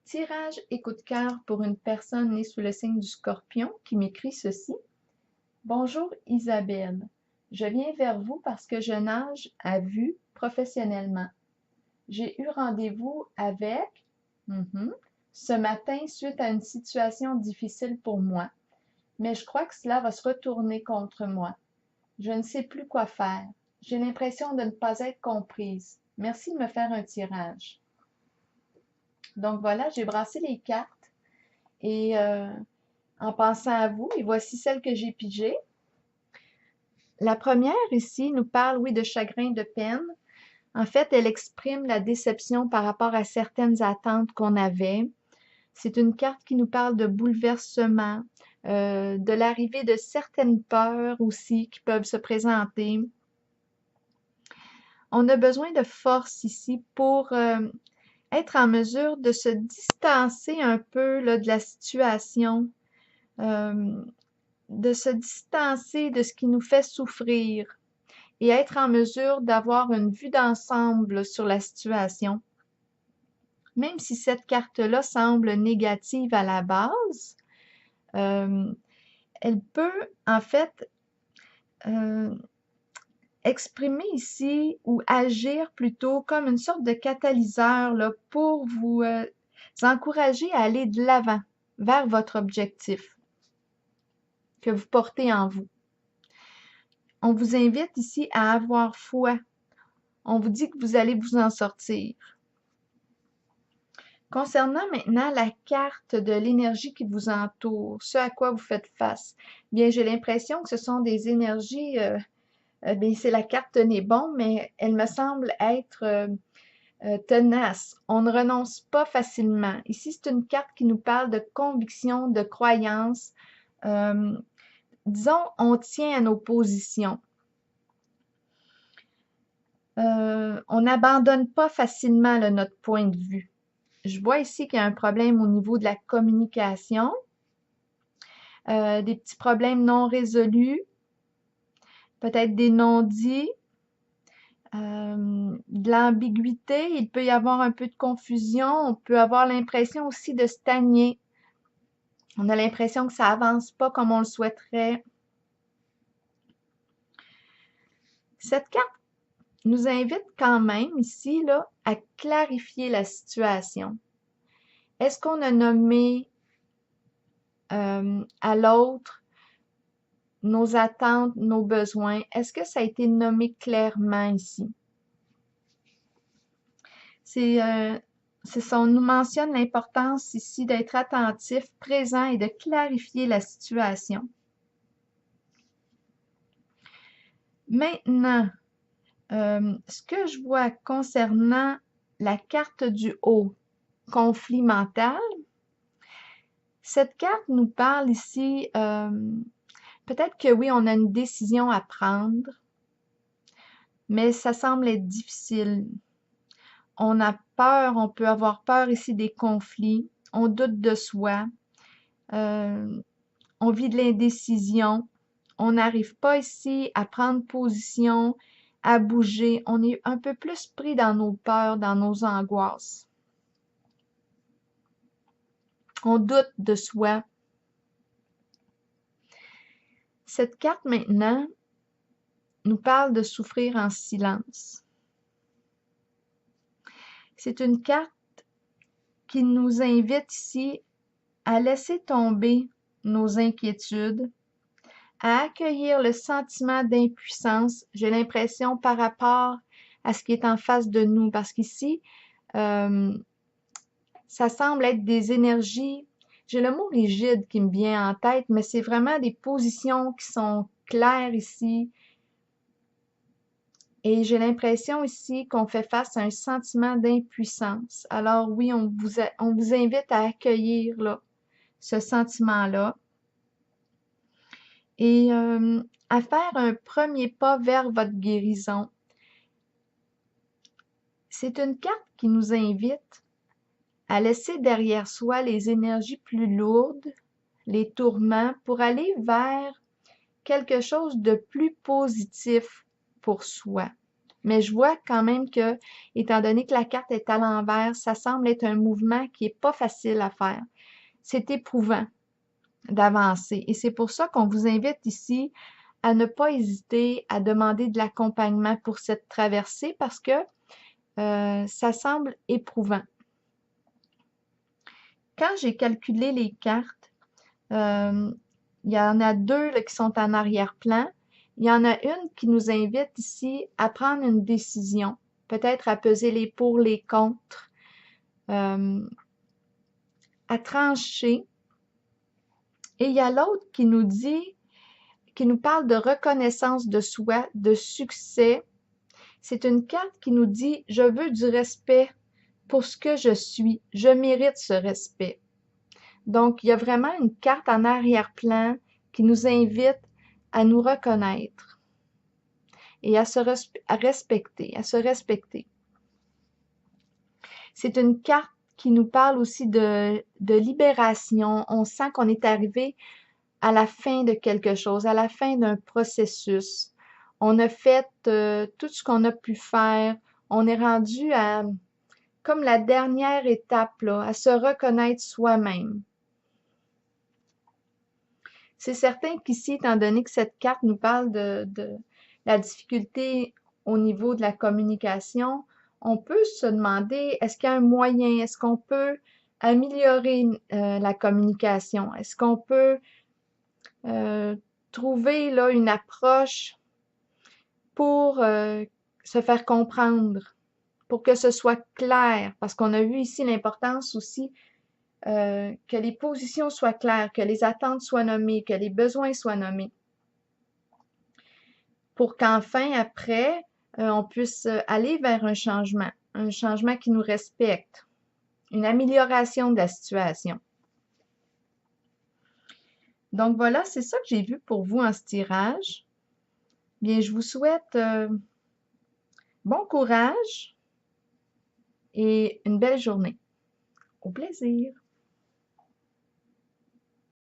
Tirage et coup de cœur pour une personne née sous le signe du Scorpion qui m'écrit ceci. Bonjour Isabelle, je viens vers vous parce que je nage à vue professionnellement. J'ai eu rendez-vous avec ce matin suite à une situation difficile pour moi, mais je crois que cela va se retourner contre moi. Je ne sais plus quoi faire. J'ai l'impression de ne pas être comprise. Merci de me faire un tirage. Donc voilà, j'ai brassé les cartes et en pensant à vous, et voici celle que j'ai pigée. La première ici nous parle, oui, de chagrin, de peine. En fait, elle exprime la déception par rapport à certaines attentes qu'on avait. C'est une carte qui nous parle de bouleversement, de l'arrivée de certaines peurs aussi qui peuvent se présenter. On a besoin de force ici pour être en mesure de se distancer un peu là, de la situation, de se distancer de ce qui nous fait souffrir et être en mesure d'avoir une vue d'ensemble sur la situation. Même si cette carte-là semble négative à la base, elle peut en fait exprimer ici ou agir plutôt comme une sorte de catalyseur là, pour vous encourager à aller de l'avant vers votre objectif que vous portez en vous. On vous invite ici à avoir foi. On vous dit que vous allez vous en sortir. Concernant maintenant la carte de l'énergie qui vous entoure, ce à quoi vous faites face, bien, j'ai l'impression que ce sont des énergies, bien, c'est la carte tenez bon, mais elle me semble être tenace. On ne renonce pas facilement. Ici, c'est une carte qui nous parle de conviction, de croyance. Disons, on tient à nos positions. On n'abandonne pas facilement là, notre point de vue. Je vois ici qu'il y a un problème au niveau de la communication, des petits problèmes non résolus, peut-être des non-dits, de l'ambiguïté, il peut y avoir un peu de confusion, on peut avoir l'impression aussi de stagner. On a l'impression que ça avance pas comme on le souhaiterait. Cette carte nous invite quand même ici là, à clarifier la situation. Est-ce qu'on a nommé à l'autre nos attentes, nos besoins? Est-ce que ça a été nommé clairement ici? On nous mentionne l'importance ici d'être attentif, présent et de clarifier la situation. Maintenant, ce que je vois concernant la carte du haut, conflit mental, cette carte nous parle ici, peut-être que oui, on a une décision à prendre, mais ça semble être difficile. On a peur, on peut avoir peur ici des conflits, on doute de soi, on vit de l'indécision, on n'arrive pas ici à prendre position, à bouger, on est un peu plus pris dans nos peurs, dans nos angoisses. On doute de soi. Cette carte maintenant nous parle de souffrir en silence. C'est une carte qui nous invite ici à laisser tomber nos inquiétudes, à accueillir le sentiment d'impuissance, j'ai l'impression, par rapport à ce qui est en face de nous. Parce qu'ici, ça semble être des énergies, j'ai le mot rigide qui me vient en tête, mais c'est vraiment des positions qui sont claires ici. Et j'ai l'impression ici qu'on fait face à un sentiment d'impuissance. Alors oui, on vous invite à accueillir là, ce sentiment-là et à faire un premier pas vers votre guérison. C'est une carte qui nous invite à laisser derrière soi les énergies plus lourdes, les tourments, pour aller vers quelque chose de plus positif pour soi. Mais je vois quand même que, étant donné que la carte est à l'envers, ça semble être un mouvement qui est pas facile à faire. C'est éprouvant d'avancer. Et c'est pour ça qu'on vous invite ici à ne pas hésiter à demander de l'accompagnement pour cette traversée parce que ça semble éprouvant. Quand j'ai calculé les cartes, il y en a deux là, qui sont en arrière-plan. Il y en a une qui nous invite ici à prendre une décision, peut-être à peser les pour, les contre, à trancher. Et il y a l'autre qui nous dit, qui nous parle de reconnaissance de soi, de succès. C'est une carte qui nous dit, je veux du respect pour ce que je suis, je mérite ce respect. Donc, il y a vraiment une carte en arrière-plan qui nous invite à nous reconnaître et à respecter, à se respecter. C'est une carte qui nous parle aussi de libération. On sent qu'on est arrivé à la fin de quelque chose, à la fin d'un processus. On a fait tout ce qu'on a pu faire. On est rendu à comme la dernière étape, là, à se reconnaître soi-même. C'est certain qu'ici, étant donné que cette carte nous parle de la difficulté au niveau de la communication, on peut se demander, est-ce qu'il y a un moyen, est-ce qu'on peut améliorer la communication? Est-ce qu'on peut trouver là une approche pour se faire comprendre, pour que ce soit clair? Parce qu'on a vu ici l'importance aussi que les positions soient claires, que les attentes soient nommées, que les besoins soient nommés, pour qu'enfin, après, on puisse aller vers un changement qui nous respecte, une amélioration de la situation. Donc voilà, c'est ça que j'ai vu pour vous en ce tirage. Bien, je vous souhaite bon courage et une belle journée. Au plaisir!